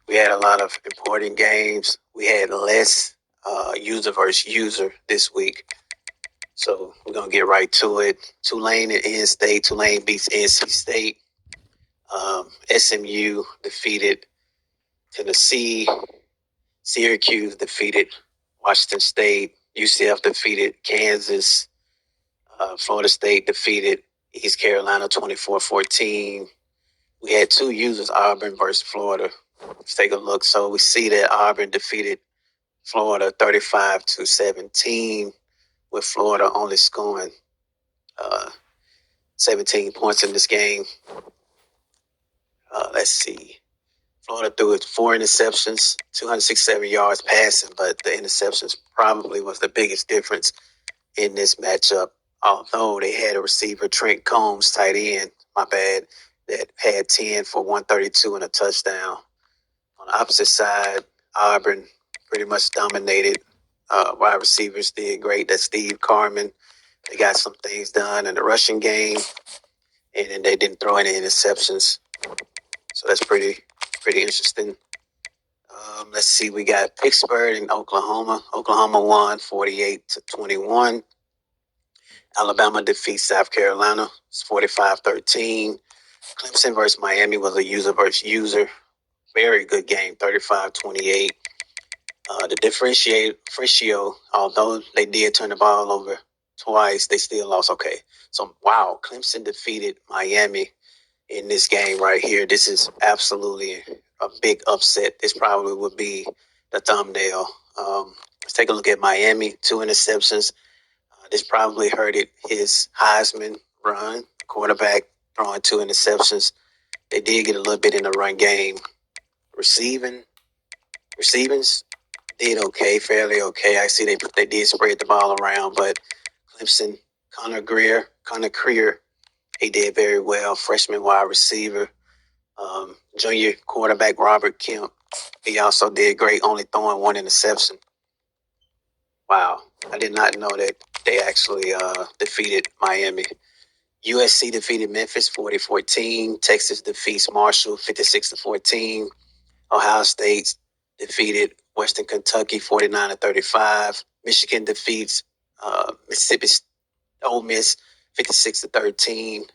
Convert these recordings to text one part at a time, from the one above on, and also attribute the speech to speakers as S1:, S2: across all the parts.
S1: We had a lot of important games. We had less user versus user this week. So we're going to get right to it. Tulane and N-State. Tulane beats NC State. SMU defeated Tennessee. Syracuse defeated Washington State. UCF defeated Kansas. Florida State defeated East Carolina 24-14. We had two users, Auburn versus Florida. Let's take a look. So we see that Auburn defeated Florida 35-17, with Florida only scoring 17 points in this game. Let's see. Florida threw it 4 interceptions, 267 yards passing, but the interceptions probably was the biggest difference in this matchup. Although they had a receiver, Trent Combs, tight end, my bad, that had 10 for 132 and a touchdown. On the opposite side, Auburn pretty much dominated. Wide receivers did great. That's Steve Carman. They got some things done in the rushing game, and then they didn't throw any interceptions. So that's pretty interesting. Let's see. We got Pittsburgh and Oklahoma. Oklahoma won 48-21. Alabama defeats South Carolina. It's 45-13. Clemson versus Miami was a user versus user. Very good game, 35-28. The differential, although they did turn the ball over twice, they still lost. Okay. So, wow, Clemson defeated Miami in this game right here. This is absolutely a big upset. This probably would be the thumbnail. Let's take a look at Miami. 2 interceptions. This probably hurted his Heisman run. Quarterback throwing 2 interceptions. They did get a little bit in the run game. Receivings did okay, fairly okay. I see they did spread the ball around, but Clemson, Connor Greer, he did very well. Freshman wide receiver. Junior quarterback Robert Kemp, he also did great, only throwing 1 interception. Wow, I did not know that they actually defeated Miami. USC defeated Memphis 40-14. Texas defeats Marshall 56-14. Ohio State defeated Western Kentucky 49-35. Michigan defeats Mississippi Ole Miss 56-13.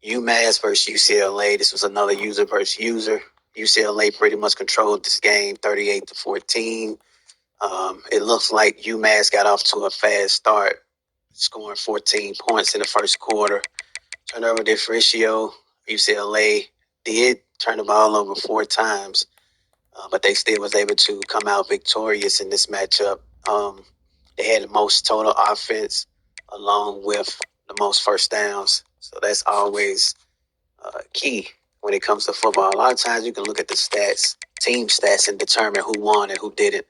S1: UMass versus UCLA. This was another user versus user. UCLA pretty much controlled this game 38-14. It looks like UMass got off to a fast start, scoring 14 points in the first quarter. Turnover differential, UCLA did turn the ball over 4 times, but they still was able to come out victorious in this matchup. They had the most total offense along with the most first downs. So that's always key when it comes to football. A lot of times you can look at the stats, team stats, and determine who won and who didn't,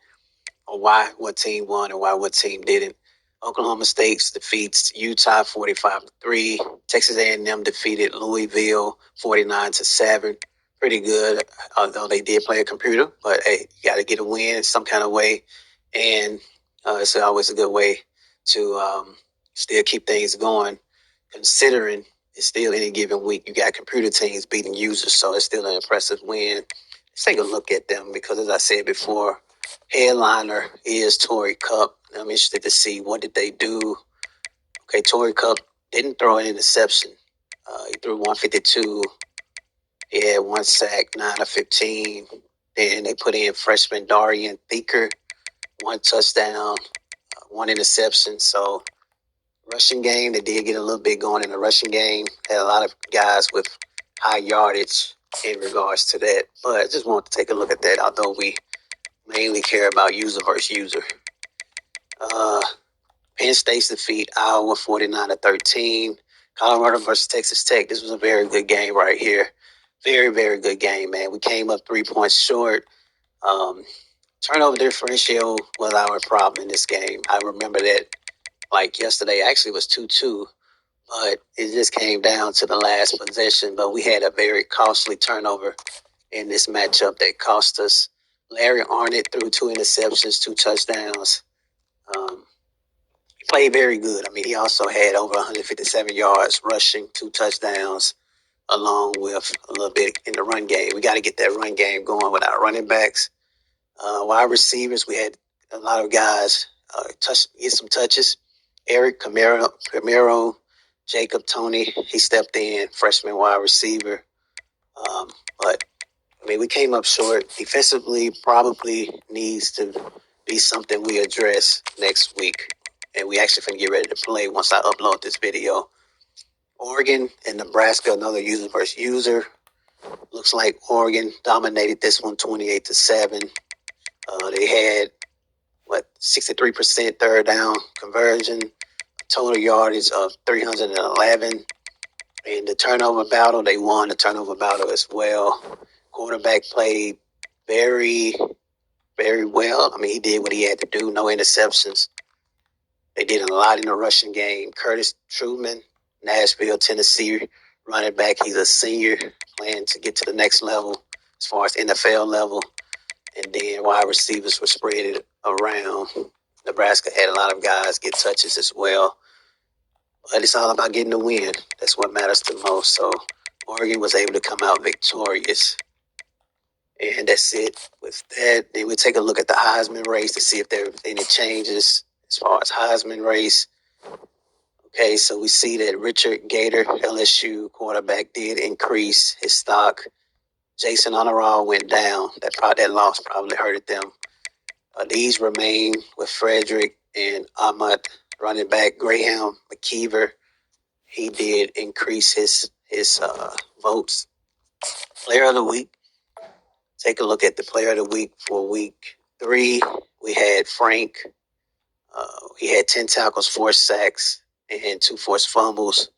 S1: or why what team won and why what team didn't. Oklahoma State defeats Utah 45-3. Texas A&M defeated Louisville 49-7. Pretty good, although they did play a computer. But hey, you got to get a win in some kind of way, and it's always a good way to still keep things going, considering it's still any given week you got computer teams beating users, so it's still an impressive win. Let's take a look at them because, as I said before, headliner is Torrey Cup. I'm interested to see what did they do. Okay, Torrey Cup didn't throw an interception. He threw 152. He had 1 sack, 9 of 15. Then they put in freshman Darian Thieker, 1 touchdown, 1 interception. So rushing game, they did get a little bit going in the rushing game. Had a lot of guys with high yardage in regards to that. But I just wanted to take a look at that, although we mainly care about user versus user. Penn State's defeat Iowa 49-13. Colorado versus Texas Tech. This was a very good game right here. Very, very good game, man. We came up 3 points short. Turnover differential was our problem in this game. I remember that like yesterday. Actually, it was 2-2, but it just came down to the last possession. But we had a very costly turnover in this matchup that cost us. Larry Arnett threw 2 interceptions, 2 touchdowns. He played very good. I mean, he also had over 157 yards rushing, 2 touchdowns. along with a little bit in the run game. We got to get that run game going with our running backs. Wide receivers, we had a lot of guys get some touches. Eric Camaro, Jacob Tony, he stepped in, freshman wide receiver. But we came up short. Defensively, probably needs to be something we address next week. And we actually finna get ready to play once I upload this video. Oregon and Nebraska, another user versus user. Looks like Oregon dominated this one 28-7. They had 63% third down conversion, total yardage of 311. And the turnover battle, they won the turnover battle as well. Quarterback played very, very well. He did what he had to do. No interceptions. They did a lot in the rushing game. Curtis Truman, Nashville, Tennessee running back. He's a senior, playing to get to the next level as far as NFL level. And then wide receivers were spread around. Nebraska had a lot of guys get touches as well. But it's all about getting the win. That's what matters the most. So Oregon was able to come out victorious. And that's it with that. Then we take a look at the Heisman race to see if there are any changes as far as Heisman race. Okay, so we see that Richard Gator, LSU quarterback, did increase his stock. Jason Honorall went down. That loss probably hurted them. These remain with Frederick and Ahmad, running back. Graham McKeever, he did increase his votes. Player of the week. Take a look at the player of the week for week 3. We had Frank. He had 10 tackles, 4 sacks, and 2 forced fumbles.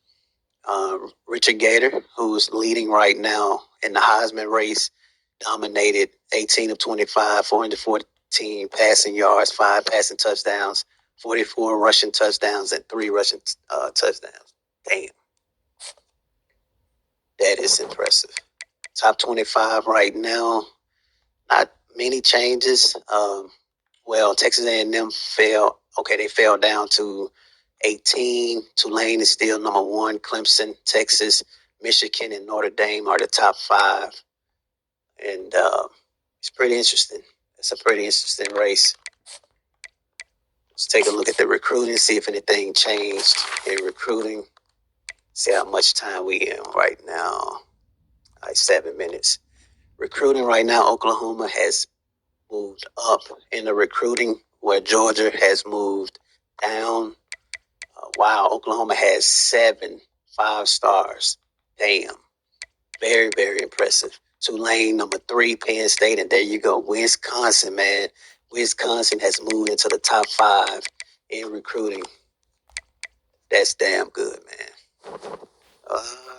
S1: Richard Gator, who's leading right now in the Heisman race, dominated 18 of 25, 414 passing yards, 5 passing touchdowns, 44 rushing touchdowns, and 3 rushing touchdowns. Damn. That is impressive. Top 25 right now. Not many changes. Texas A&M fell. Okay, they fell down to 18. Tulane is still number 1. Clemson, Texas, Michigan, and Notre Dame are the top 5. And it's pretty interesting. It's a pretty interesting race. Let's take a look at the recruiting, see if anything changed in recruiting. See how much time we in right now. 7 minutes. Recruiting right now, Oklahoma has moved up in the recruiting, where Georgia has moved down. Wow, Oklahoma has 7 5-stars. Damn. Very, very impressive. Tulane, number 3, Penn State, and there you go. Wisconsin, man. Wisconsin has moved into the top 5 in recruiting. That's damn good, man.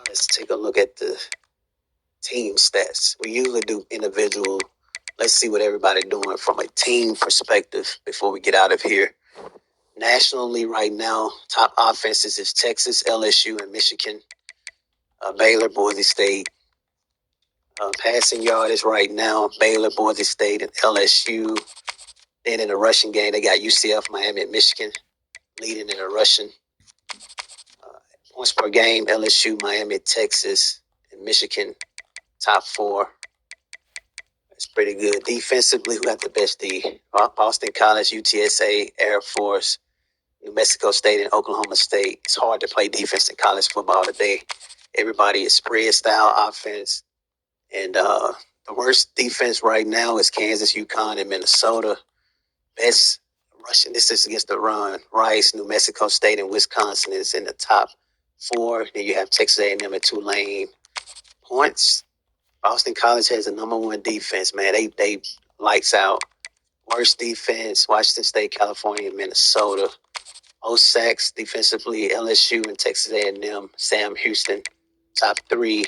S1: Let's take a look at the team stats. We usually do individual. Let's see what everybody's doing from a team perspective before we get out of here. Nationally right now, top offenses is Texas, LSU, and Michigan. Baylor, Boise State. Passing yardage right now, Baylor, Boise State, and LSU. Then in the rushing game, they got UCF, Miami, and Michigan leading in the rushing. Points per game, LSU, Miami, Texas, and Michigan, top 4. That's pretty good. Defensively, who got the best D? Boston College, UTSA, Air Force, New Mexico State, and Oklahoma State. It's hard to play defense in college football today. Everybody is spread-style offense. And the worst defense right now is Kansas, UConn, and Minnesota. Best rushing, this is against the run. Rice, New Mexico State, and Wisconsin is in the top 4. Then you have Texas A&M and Tulane. Points, Boston College has the number 1 defense, man. They lights out. Worst defense, Washington State, California, and Minnesota. Most sacks defensively, LSU and Texas A&M. Sam Houston, top 3.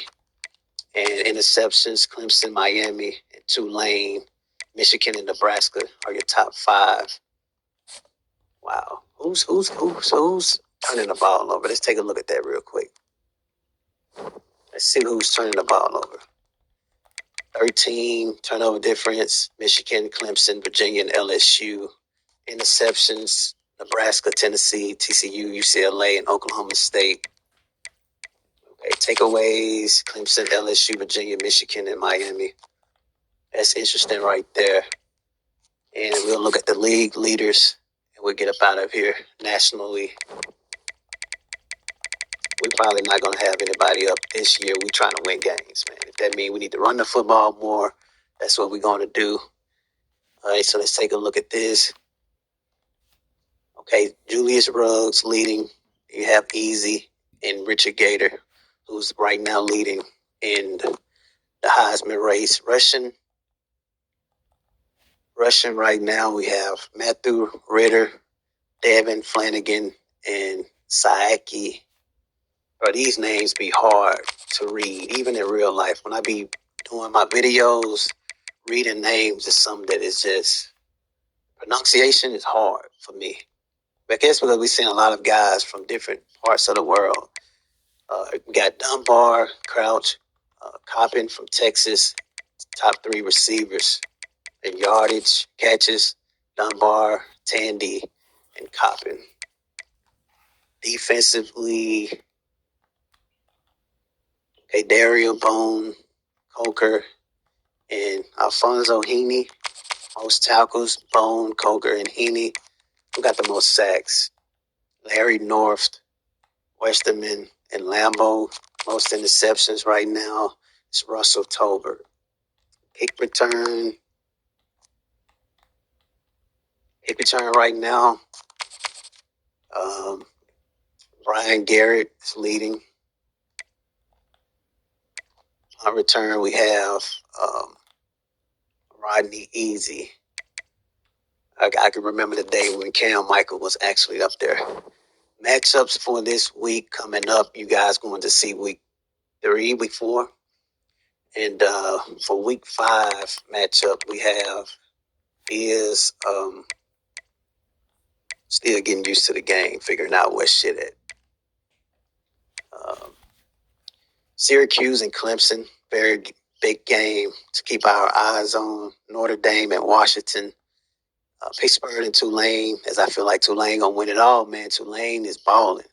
S1: And interceptions, Clemson, Miami, and Tulane. Michigan and Nebraska are your top 5. Wow. Who's turning the ball over? Let's take a look at that real quick. Let's see who's turning the ball over. 13 turnover difference, Michigan, Clemson, Virginia, and LSU. Interceptions, Nebraska, Tennessee, TCU, UCLA, and Oklahoma State. Okay, takeaways: Clemson, LSU, Virginia, Michigan, and Miami. That's interesting right there. And we'll look at the league leaders, and we'll get up out of here. Nationally, we're probably not going to have anybody up this year. We're trying to win games, man. If that means we need to run the football more, that's what we're going to do. All right, so let's take a look at this. Okay, Julius Ruggs leading. You have Easy and Richard Gator, who's right now leading in the Heisman race. Rushing right now, we have Matthew Ritter, Devin Flanagan, and Saaki. Bro, these names be hard to read, even in real life. When I be doing my videos, reading names is something that is just, pronunciation is hard for me. But I guess because we've seen a lot of guys from different parts of the world. We got Dunbar, Crouch, Coppin from Texas, top 3 receivers in yardage, catches, Dunbar, Tandy, and Coppin. Defensively, okay, Dario Bone, Coker, and Alfonso Heaney. Most tackles, Bone, Coker, and Heaney. Who got the most sacks? Larry North, Westerman, and Lambo. Most interceptions right now is Russell Tolbert. Kick return right now. Brian Garrett is leading. On return, we have Rodney Easy. I can remember the day when Cam Michael was actually up there. Matchups for this week coming up, you guys going to see week 3, week 4. And for week 5 matchup, we have is still getting used to the game, figuring out what shit at. Syracuse and Clemson, very big game to keep our eyes on. Notre Dame and Washington. Pittsburgh and Tulane, as I feel like Tulane going to win it all, man. Tulane is balling.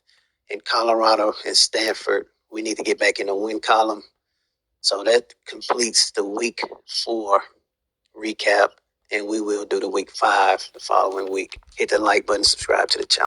S1: In Colorado and Stanford, we need to get back in the win column. So that completes the week 4 recap, and we will do the week 5 the following week. Hit the like button, subscribe to the channel.